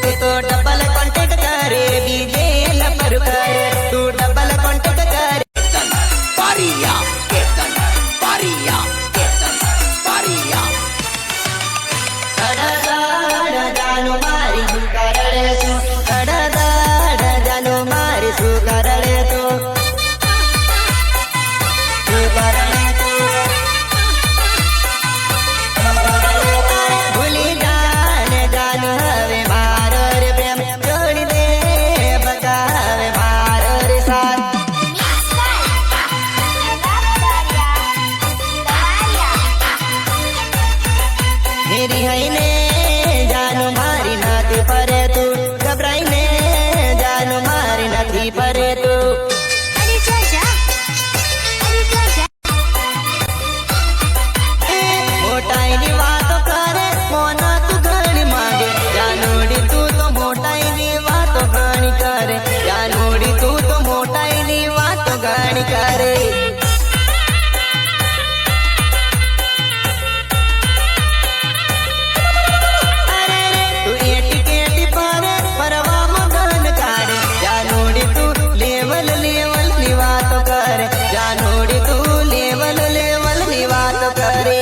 तू तो double contact करे डीजे लपर करे तू डबल कॉन्टेक्ट करे पारिया कीर्तन पारिया कीर्तन पारिया अड़दाड़ जानो मारी करड़े तू अड़दाड़ जानो मारी तू करड़े तू भूली जाने जानो हवे मारो रे प्रेम जोड़ी दे बतावे मारो रे साथ मेरी है ने जानो मारी नाती परे तू घबराई ने जानो मारी नाती परे तू मोटाई वातो करे मोना तू घणी मागे जानोड़ी तू तो मोटाई वातो घणी करे जानोड़ी तू तो मोटाई वातो घणी करे तू एटी केटी पारे परवा मगन कारे जानोड़ी तू लेवल लेवल नी वातो करे जानोड़ी तू लेवल लेवल नी वातो करे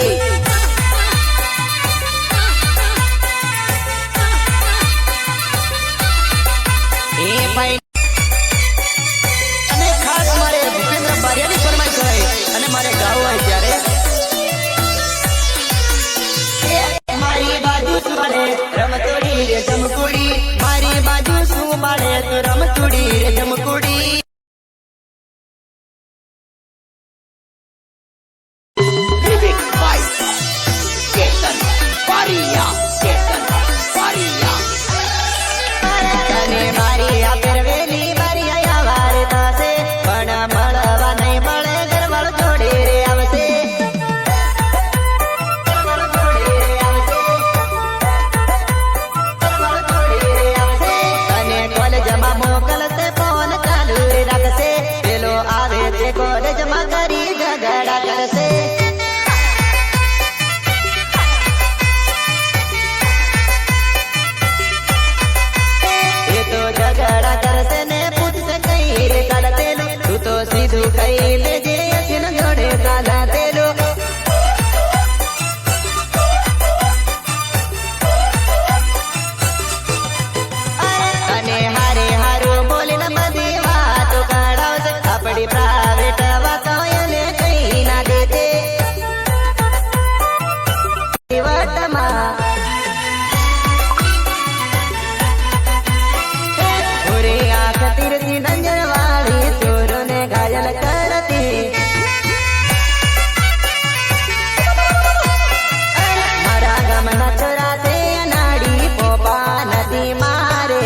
ए भाई અને ખાસ મારે ભૂપેન્દ્ર બારિયાની ફરમાઈશ હોય અને મારે ગાવું હોય ત્યારે મારી બાજુ શું બાળે રમતોડી રે જમકુડી મારી બાજુ શું બાળે તો રમતોડી રે જમકુડી लिविक बाय कीर्तन पारिया कीर्तन पारिया તને મારી આ પહેરવેલી મારી આયા વારે થશે પણ મળવા નહીં મળે ગરબડ જોડે રે આવશે ગરબડ જોડે રે આવશે ગરબડ જોડે રે આવશે તને કોલેજમાં મોકલશે ફોન ચાલુ રે રાખશે પેલો આવે તે કોલેજમાં કરી ઝઘડા કરશે એ તો ઝઘડા કરશે ને પૂછશે કઈ રે ચાલતેલું તું તો સીધું કઈ લેજે અસીન જોડે ચાલતેલું અને હારે હારું બોલીને બધી વાતો કાઢાવશે આપણી પ્રાઇવેટ વાતો એને કઈ ના દેતે વટમાં ઓરે આંખ તીરથી નજર વાળી ચોરોને ઘાયલ કરતી મારા ગામના છોરા છે નાડી પોપા નથી મારે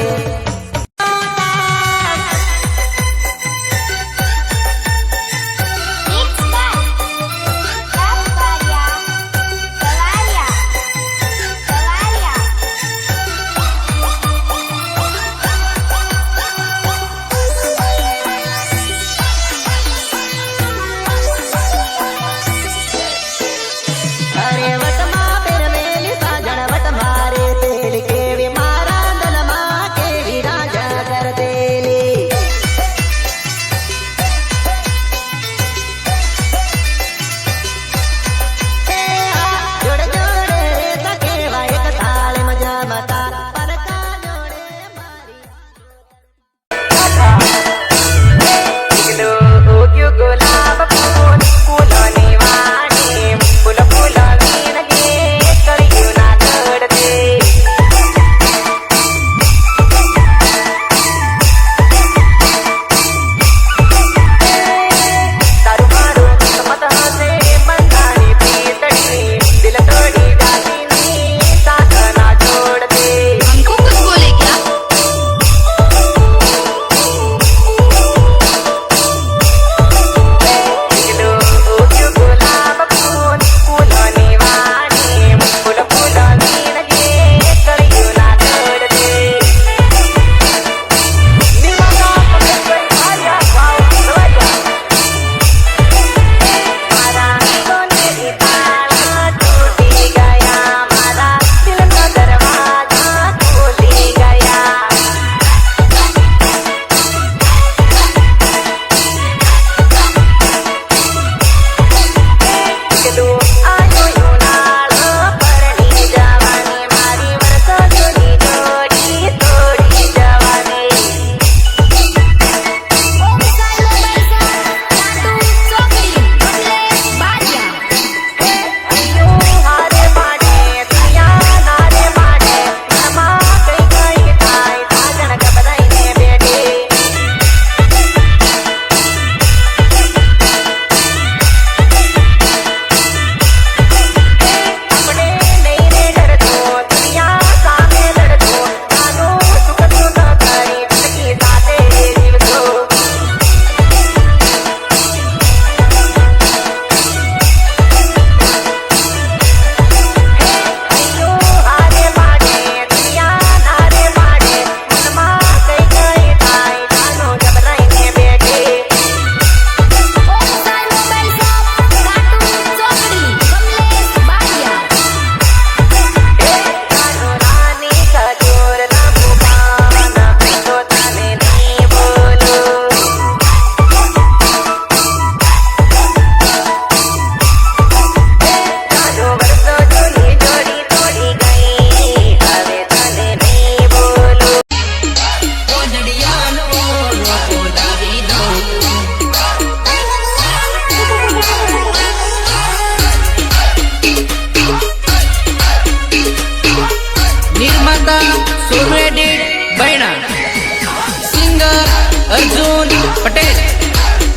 પટેલ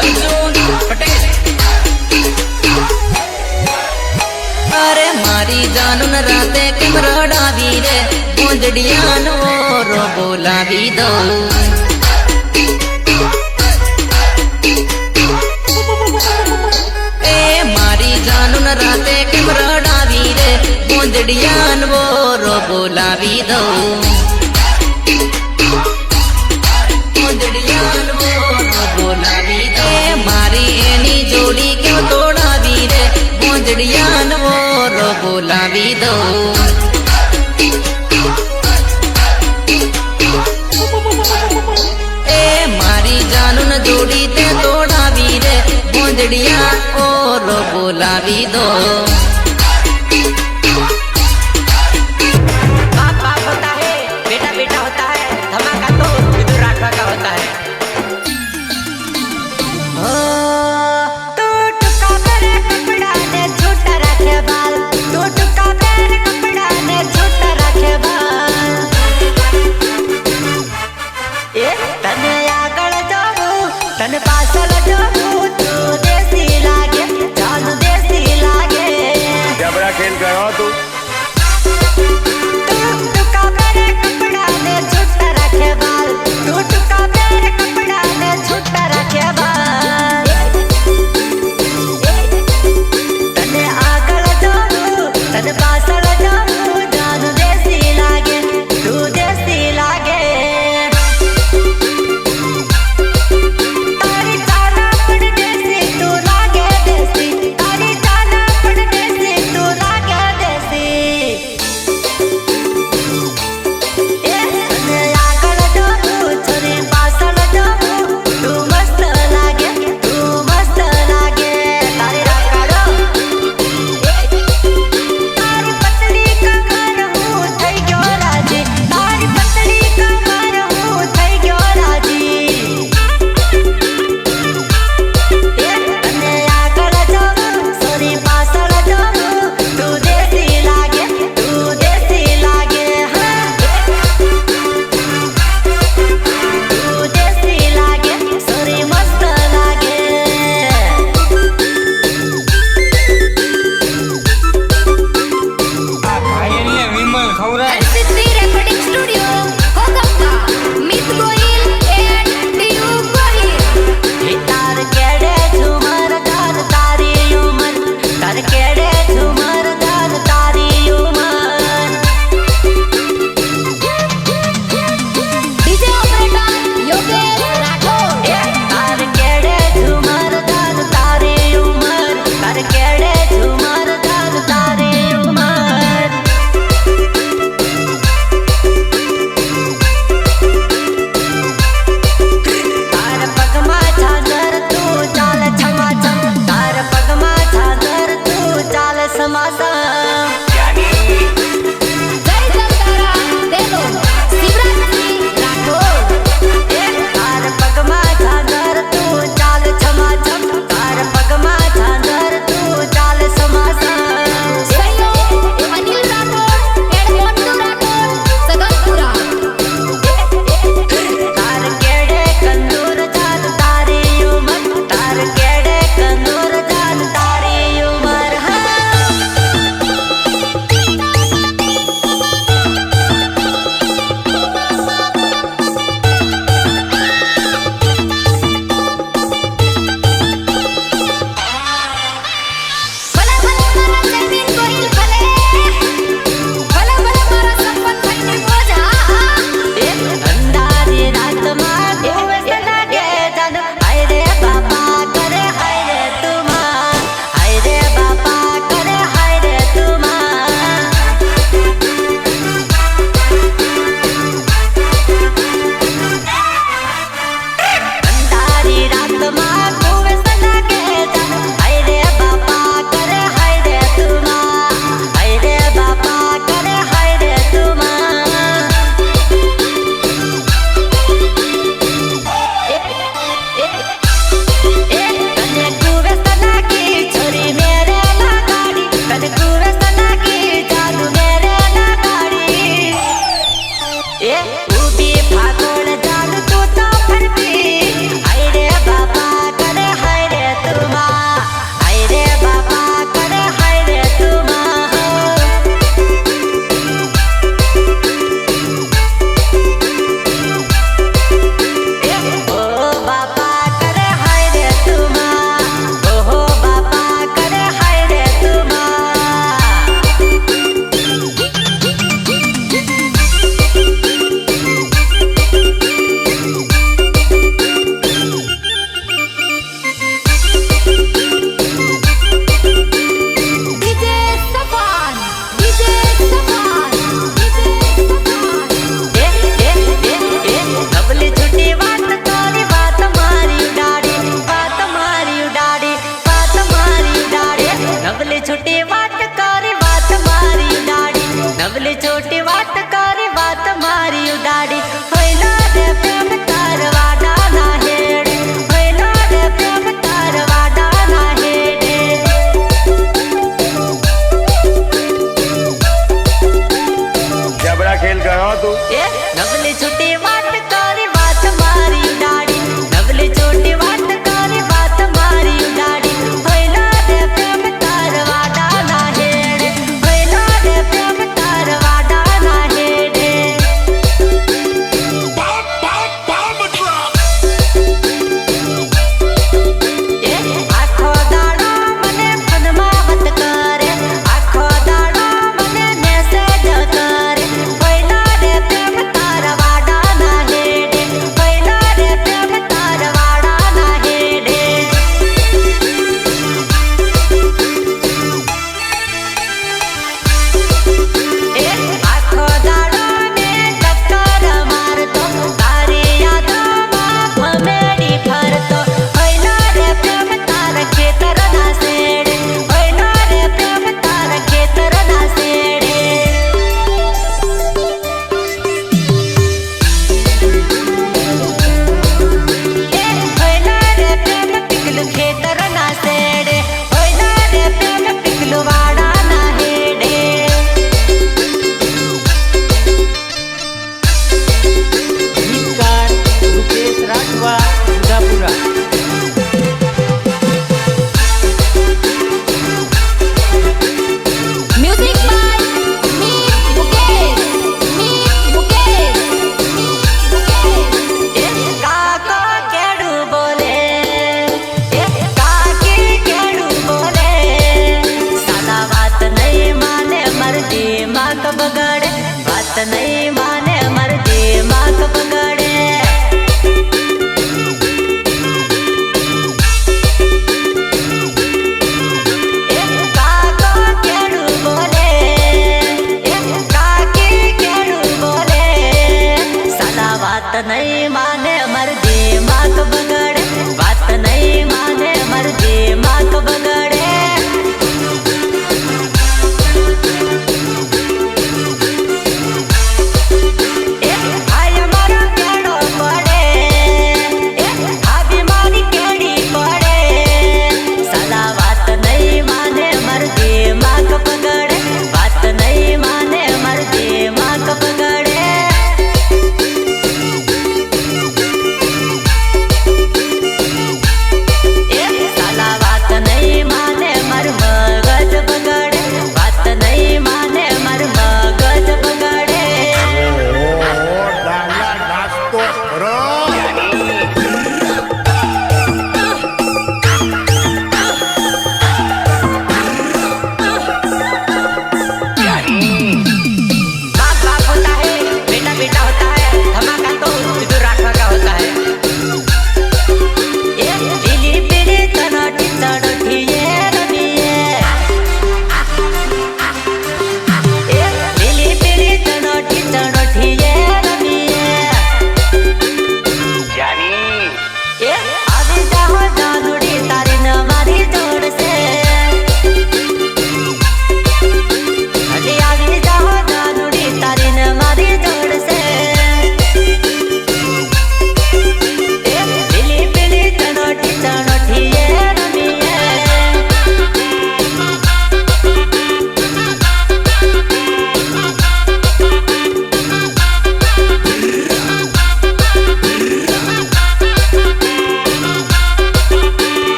અર્જુન પટેલ અરે મારી જાનુન રાતે કેમ રડાવી રે મોજડિયાનો રો બોલાવી દઉં એ મારી જાનુન રાતે કેમ રડાવી રે મોજડિયાનો રો બોલાવી દઉં મોજડિયાનો રો બોલાવી દઉં એ મારી એની જોડી કેમ તોડાવી રે મોજડિયાનો રો બોલાવી દઉં એ મારી જાનુન જોડી તે તોડાવી રે મોજડિયા ઓ રો બોલાવી દો